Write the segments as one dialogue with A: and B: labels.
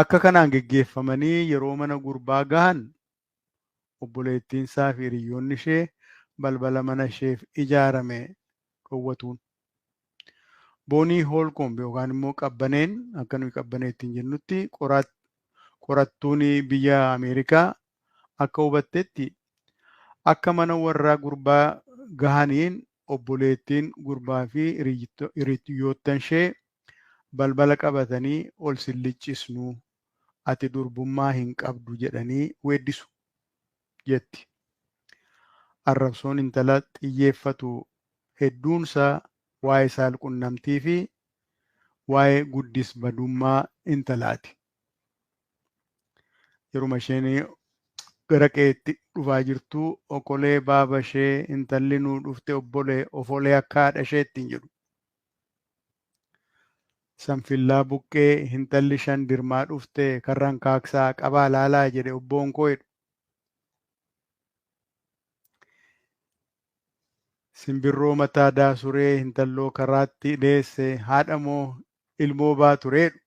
A: Akka kanaan geggeeffamanii yeroo mana gurbaa gahan obboleettiinsaa fi hiriyoonni ishee balbala mana isheef ijaarame dhowwatuun. Boonii Hoolkoomb yookaan immoo qabbaneen akka nuyi qabbaneettiin jennutti qorattuun biyya Ameerikaa akka hubattetti akka mana warraa gurbaa gahaniin obboleettiin gurbaa fi hiriyoottan ishee balbala qabatanii ol sillichisnuu ati durbummaa hin qabdu jedhanii weeddisu jetti. Arrabsoon intala xiyyeeffatu hedduunsaa waa'ee saalqunnamtii fi waa'ee guddis badummaa intalaati. Yeruma isheen gara qeetti dhufaa jirtuu okolee baaba ishee intalli nuu dhufte ofolee akka haadha isheettiin jedhu. Sanfillaa buqqee intalli shan dirmaa dhufte karran kaaksaa qabaa laalaa jedhe obboon koo jedhu. Simbirroo mataa daasuree intalloo karaatti deesse haadha moo ilmoo baatureedhu.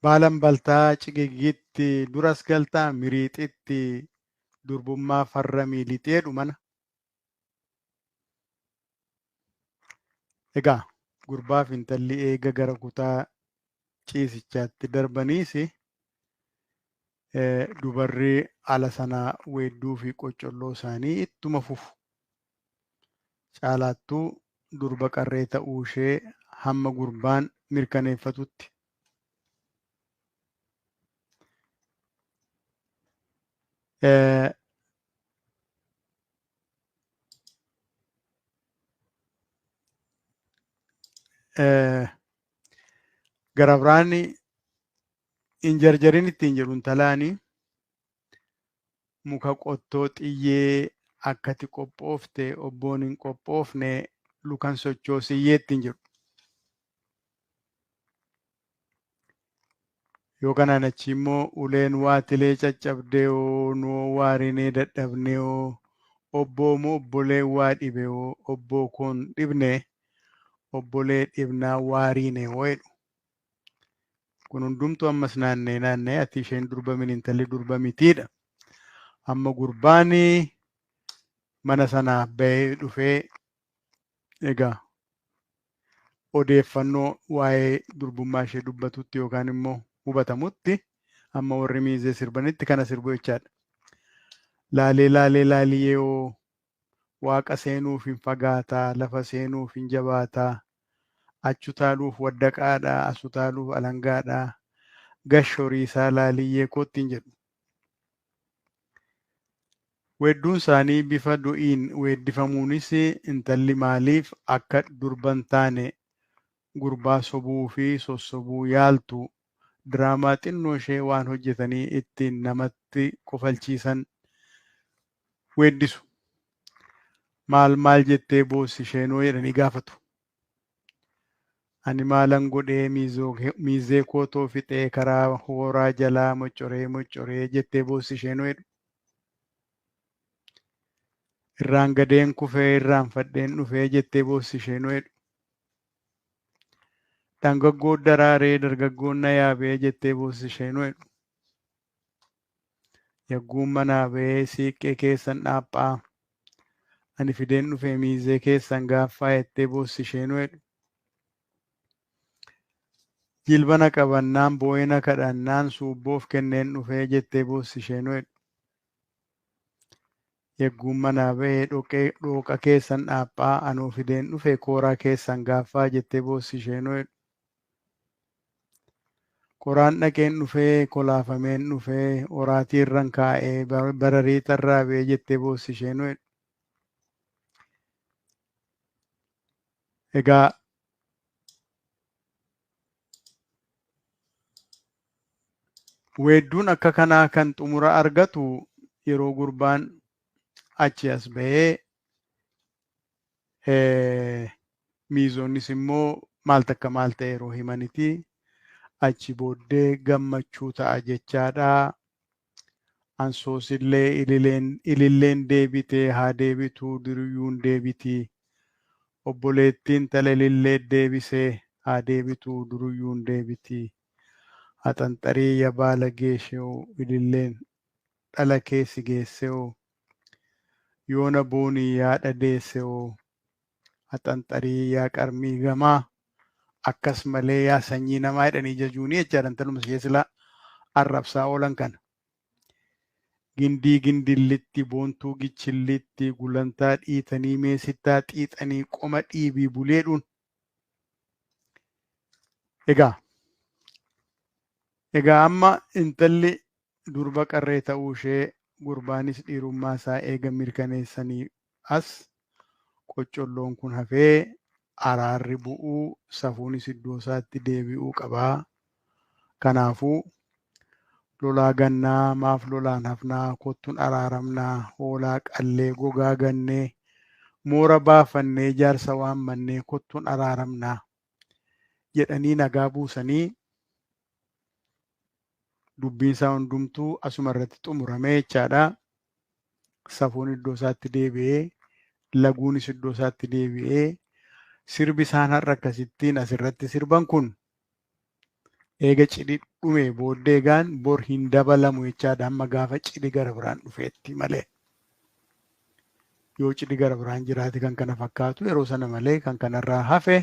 A: Baalan baltaa cigiggiitti duras galtaa miriixitti durbummaa farra miilixeedhu mana. Egaa gurbaaf intalli eega gara kutaa ciisichaatti darbaniis dubarri ala sanaa weedduu fi qoccolloo isaanii ittuma fufu. Caalaattuu durba qarree ta'uu ishee hamma gurbaan mirkaneeffatutti. Gara biraan hin jarjarin ittiin jedhu intalaani muka qottoo xiyyee akkati qophoofte obboon hin qophoofne lukan sochoosiyyee ittiin jedhu. Yoo kanaan achi immoo uleen waatilee caccabdee noo waarinee dadhabnee obboo moo obbolee waa dhibe obboo koon dhibne obbolee dhibnaa waariine jedhu. Kun hundumtuu ammas naannee ati isheen durba min intalli durba mitiidha. Amma gurbaanii mana sanaa bahee dhufee egaa odeeffannoo waa'ee durbummaa ishee dubbatutti yookaan immoo hubatamutti amma warri miizee sirbanitti kana sirbu jechaadha. Laaliyee waaqa seenuuf hin fagaataa lafa seenuuf hin jabaataa achu taaluuf waddaqaadhaa asu taaluuf alangaadhaa gashoriisaa laaliyyee koottiin jedhu. Weedduun isaanii bifa du'iin weeddifamuunis intalli maaliif akka durban taane gurbaa sobuu fi sossobuu yaaltu diraamaa xinnoo ishee waan hojjetanii ittiin namatti kofalchiisan weeddisu. Maal jettee boossi isheenoo jedhanii gaafatu. Ani maalan godhee miizee kootoo fixee karaa hooraa jalaa moccoree jettee boossi isheenoo jedhu. Irraan gadeen kufee irraanfadheen dhufee jettee boossi isheenoo jedhu. Dangaggoo daraaree dargaggoon na yaabee jettee boossi isheenoo jedhu. Yagguun manaa ba'ee siiqqee keessan dhaaphaa ani fideen dhufee miizee keessan gaaffaa jettee boossi isheenoo jedhu. Jilbana qabannaan boo'ina kadhannaan suubboof kenneen dhufee jettee boossi isheenoo jedhu. Yagguun manaa ba'ee dhooqa keessan dhaaphaa anoo fideen dhufee kooraa keessan gaaffaa jettee boossi isheenoo jedhu. Qoraan dhaqeen dhufee kolaafameen dhufee horaatii irran kaa'ee bararii tarraa ba'ee jettee boossi isheenoo jedhu. Egaa weedduun akka kanaa kan xumura argatu yeroo gurbaan achi as ba'ee miizonnis immoo maal takka maal ta'e yeroo himanitti achi booddee gammachuu ta'a jechaadha. Ansoosillee ililleen deebitee haa deebituu diriyyuun deebitii obboleettiin talelillee deebisee haa deebituu duruyyuun deebitii. Haxanxarii yaa baala geeshoo ililleen dhala keessi geessoo. Yoona boonii yaa dhadeessoo. Haxanxarii yaa qarmii gamaa. Akkas malee yaa sanyii namaa jedhanii jajuunii jechaadha intaluma ishee silaa arrabsaa oolan kana. Gindii gindillitti boontuu gichillitti gulantaa dhiitanii meesittaa xiixanii qoma dhiibii buleedhuun. Egaa amma intalli durba qarree ta'uu ishee gurbaanis dhiirummaa isaa eega mirkaneessanii as qoccolloon kun hafee araarri bu'uu safuunis iddoo isaatti deebi'uu qabaa. Kanaafuu lolaa gannaa maaf lolaan hafnaa kottuun araaramnaa hoolaa qallee gogaa gannee moora baafannee jaarsa waammannee kottuun araaramnaa jedhanii nagaa buusanii dubbiin isaa hundumtuu asuma irratti xumuramee jechaadha. Safuun iddoo isaatti deebi'ee laguunis iddoo isaatti deebi'ee sirbi isaan har'a akkasittiin asirratti sirban kun eega cidhi dhume booddee egaan bor hin dabalamu jechaadha. Amma gaafa cidhi gara biraan dhufeetti malee. Yoo cidhi gara biraan jiraate kan kana fakkaatu yeroo sana malee kan kanarraa hafe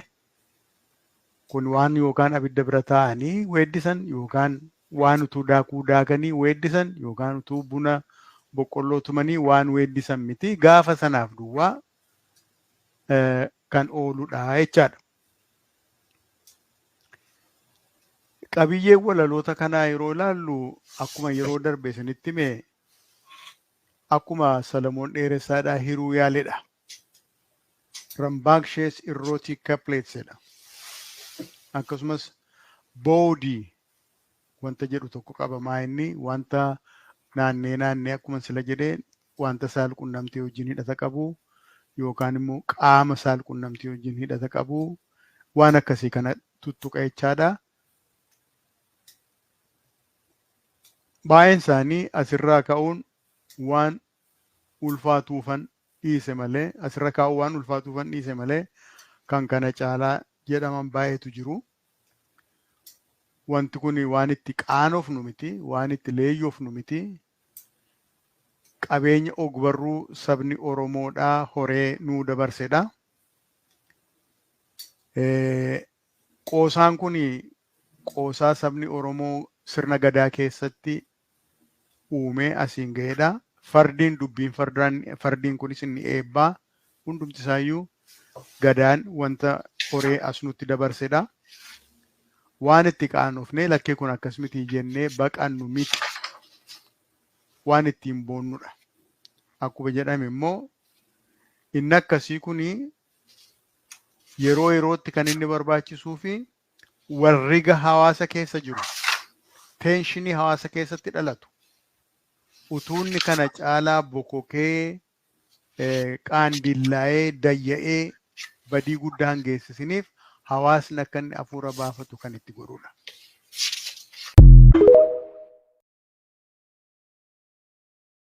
A: kun waan yookaan abidda bira taa'anii weeddisan yookaan waan utuu daakuu daakanii weeddisan yookaan utuu buna boqqolloo tumanii waan weeddisan miti. Gaafa sanaaf duwwaa kan ooludha jechaadha. Qabiyyeen walaloota kanaa yeroo ilaallu akkuma yeroo darbe isinitti hime akkuma Salamoon Dheeressaadhaa hiruu yaaledha. Rambakshees Erotic Couplets jedha. Akkasumas boodii wanta jedhu tokko qabamaa inni wanta naannee akkuma sila jedhee wanta saalqunnamtii wajjin hidhata qabu yookaan immoo qaama saalqunnamtii wajjin hidhata qabu waan akkasii kana tuttuqa jechaadha. Baay'een isaanii asirraa ka'uun waan ulfaatuufan dhiise malee asirra kaa'uu waan ulfaatuufan dhiise malee kan kana caalaa jedhaman baay'eetu jiru. Wanti kun waan itti qaanofnu miti, waan itti leeyyoofnu miti. Qabeenya ogbarruu sabni Oromoodhaa horee nuu dabarsedha. Qoosaan kun qoosaa sabni Oromoo sirna gadaa keessatti uumee asiin ga'edha. Fardiin dubbiin fardiin kunis inni eebbaa hundumti isaayyuu gadaan wanta horee as nutti dabarsedha. Waan itti qaanofnee lakkee kun akkas miti jennee baqannu miti. Waan ittiin boonnudha. Akkuma jedhame immoo inni akkasii kun yeroo yerootti kan inni barbaachisuu fi warriga hawaasa keessa jiru teenshinii hawaasa keessatti dhalatu utuunni kana caalaa bokokee qaandillaa'ee dayya'ee badii guddaa hin geessisiniif hawaasni akka inni hafuura baafatu kan itti godhudha.